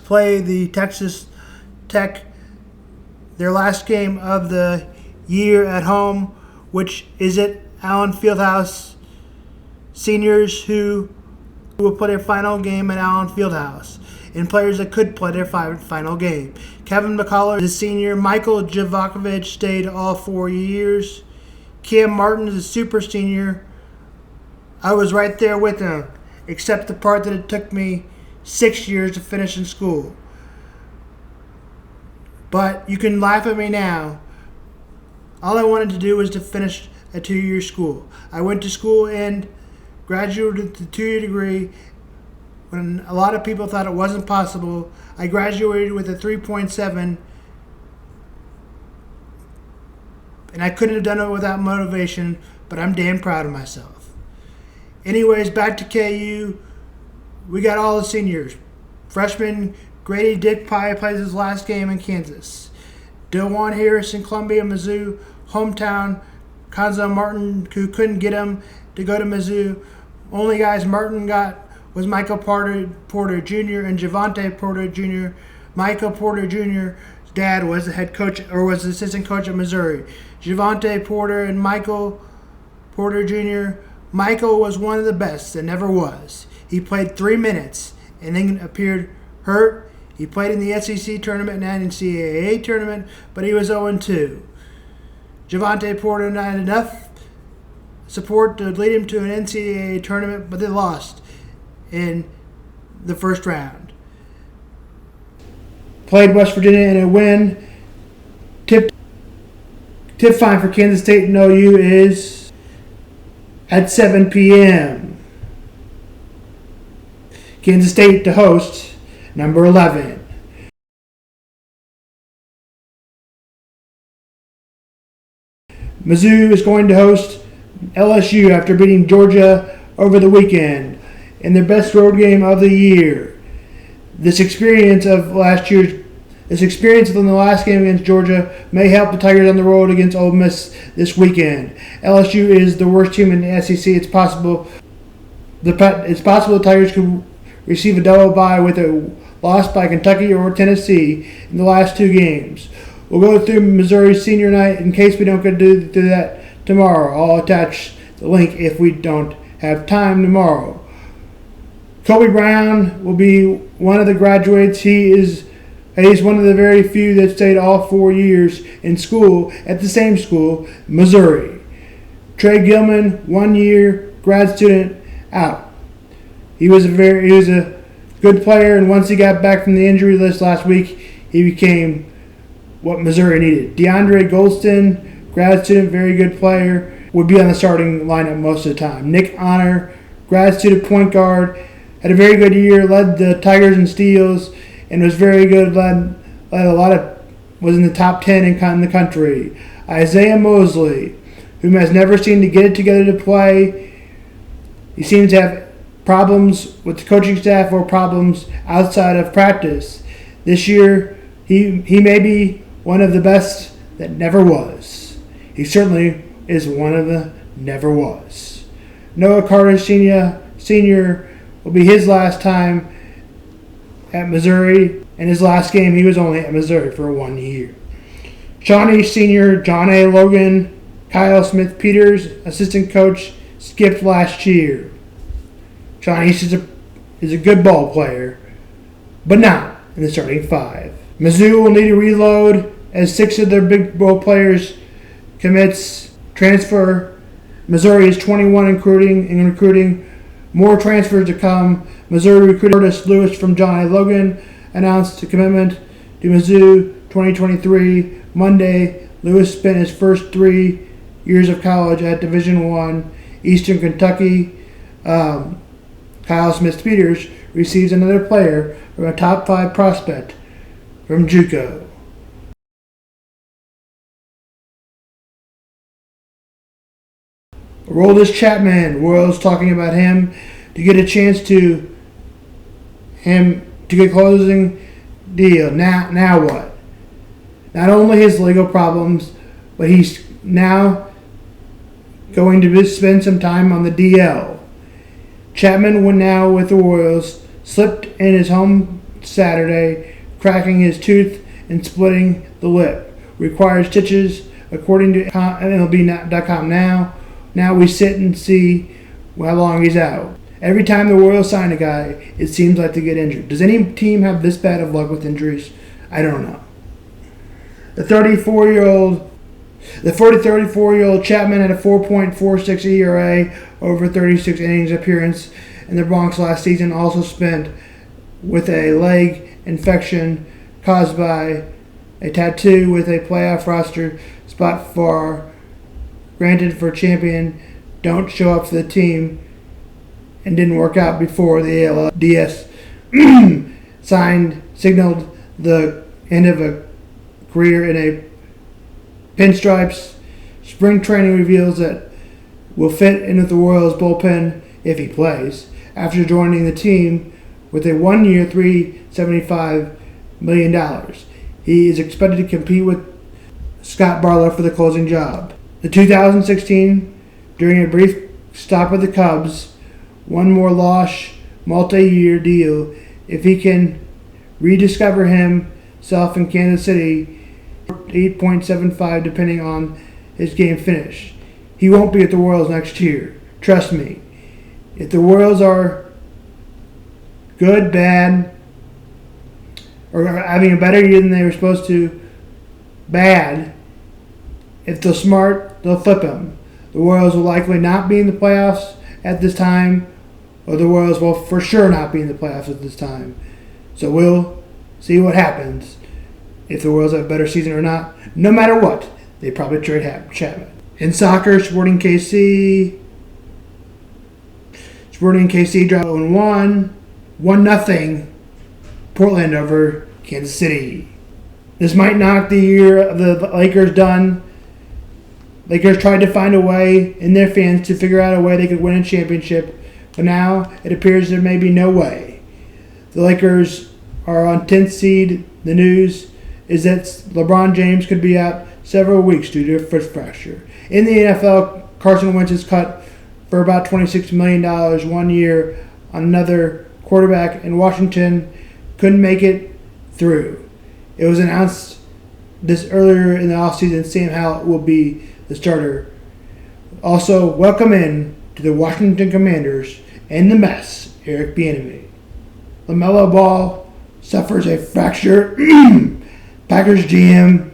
play the Texas Tech, their last game of the year at home, which is at Allen Fieldhouse. Seniors who will play their final game at Allen Fieldhouse, and players that could play their final game. Kevin McCullough is a senior. Michael Javakovich stayed all 4 years. Cam Martin is a super senior. I was right there with him, except the part that it took me 6 years to finish in school. But you can laugh at me now. All I wanted to do was to finish a 2-year school. I went to school and graduated with a 2-year degree when a lot of people thought it wasn't possible. I graduated with a 3.7, and I couldn't have done it without motivation, but I'm damn proud of myself. Anyways, back to KU. We got all the seniors. Freshman Grady Dick Pye plays his last game in Kansas. DeJuan Harris in Columbia, Mizzou. Hometown, Kanza Martin, who couldn't get him to go to Mizzou. Only guys Martin got was Michael Porter Jr. and Javante Porter Jr. Michael Porter Jr.'s dad was the head coach or was the assistant coach at Missouri. Javante Porter and Michael Porter Jr. Michael was one of the best that never was. He played 3 minutes and then appeared hurt. He played in the SEC tournament and NCAA tournament, but he was 0-2. Javante Porter had enough support to lead him to an NCAA tournament, but they lost in the first round. Played West Virginia in a win. Tip time for Kansas State and OU is at 7 p.m. Kansas State to host number 11. Mizzou is going to host LSU after beating Georgia over the weekend in their best road game of the year. This experience in the last game against Georgia may help the Tigers on the road against Ole Miss this weekend. LSU is the worst team in the SEC. It's possible the Tigers could receive a double bye with a loss by Kentucky or Tennessee in the last 2 games. We'll go through Missouri senior night in case we don't get to do that tomorrow. I'll attach the link if we don't have time tomorrow. Kobe Brown will be one of the graduates. He's one of the very few that stayed all 4 years in school at the same school, Missouri. Trey Gilman, 1 year grad student, out. He was a good player, and once he got back from the injury list last week, he became what Missouri needed. DeAndre Golston, grad student, very good player, would be on the starting lineup most of the time. Nick Honor, grad student point guard, had a very good year, led the Tigers in steals, and was very good, was in the top 10 in the country. Isaiah Mosley, whom has never seemed to get it together to play. He seems to have problems with the coaching staff or problems outside of practice. This year, he may be one of the best that never was. He certainly is one of the never was. Noah Carter Sr. will be his last time at Missouri, and his last game he was only at Missouri for 1 year. Shawnee Sr. John A. Logan, Kyle Smith-Peters, assistant coach, skipped last year. Shawnee is a good ball player, but not in the starting 5. Mizzou will need to reload as 6 of their big ball players commits transfer. Missouri is 21 in recruiting. More transfers to come. Missouri recruiter Curtis Lewis from John A. Logan announced a commitment to Mizzou 2023. Monday, Lewis spent his first 3 years of college at Division I, Eastern Kentucky. Kyle Smith-Peters receives another player from a top 5 prospect from JUCO. Aroldis Chapman, Royals talking about him to get a chance to get a closing deal. Now what? Not only his legal problems, but he's now going to spend some time on the DL. Chapman, when now with the Royals, slipped in his home Saturday, cracking his tooth and splitting the lip. Requires stitches, according to MLB.com now. Now we sit and see how long he's out. Every time the Royals sign a guy, it seems like they get injured. Does any team have this bad of luck with injuries? I don't know. The 34-year-old Chapman had a 4.46 ERA over 36 innings appearance in the Bronx last season, also spent with a leg infection caused by a tattoo with a playoff roster spot granted for champion. Don't show up for the team and didn't work out before the ALDS signaled the end of a career in a pinstripes. Spring training reveals that will fit in with the Royals bullpen if he plays. After joining the team with a 1-year, $375 million. He is expected to compete with Scott Barlow for the closing job. The 2016, during a brief stop with the Cubs, one more loss, multi-year deal. If he can rediscover himself in Kansas City, 8.75 depending on his game finish. He won't be at the Royals next year. Trust me. If the Royals are good, bad, or having a better year than they were supposed to, bad, if they're smart, they'll flip him. The Royals will likely not be in the playoffs at this time, or the Royals will for sure not be in the playoffs at this time. So we'll see what happens if the Royals have a better season or not. No matter what, they probably trade Chapman. In soccer, Sporting KC dropped 0-1, 1-0 Portland over Kansas City. This might knock the year of the Lakers done. Lakers tried to find a way in their fans to figure out a way they could win a championship, but now it appears there may be no way. The Lakers are on 10th seed. The news is that LeBron James could be out several weeks due to a foot fracture. In the NFL, Carson Wentz is cut for about $26 million 1 year on another quarterback, and Washington couldn't make it through. It was announced this earlier in the offseason Sam Howell will be the starter. Also, welcome in to the Washington Commanders and the mess, Eric Bieniemy. LaMelo Ball suffers a fracture. Packers GM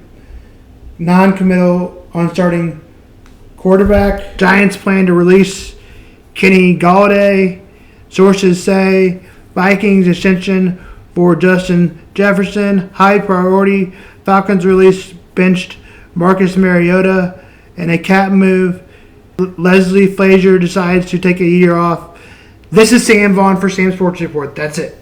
non-committal on starting quarterback. Giants plan to release Kenny Golladay. Sources say Vikings extension for Justin Jefferson. High priority. Falcons release benched Marcus Mariota. And a cap move. Leslie Frazier decides to take a year off. This is Sam Vaughn for Sam Sports Report. That's it.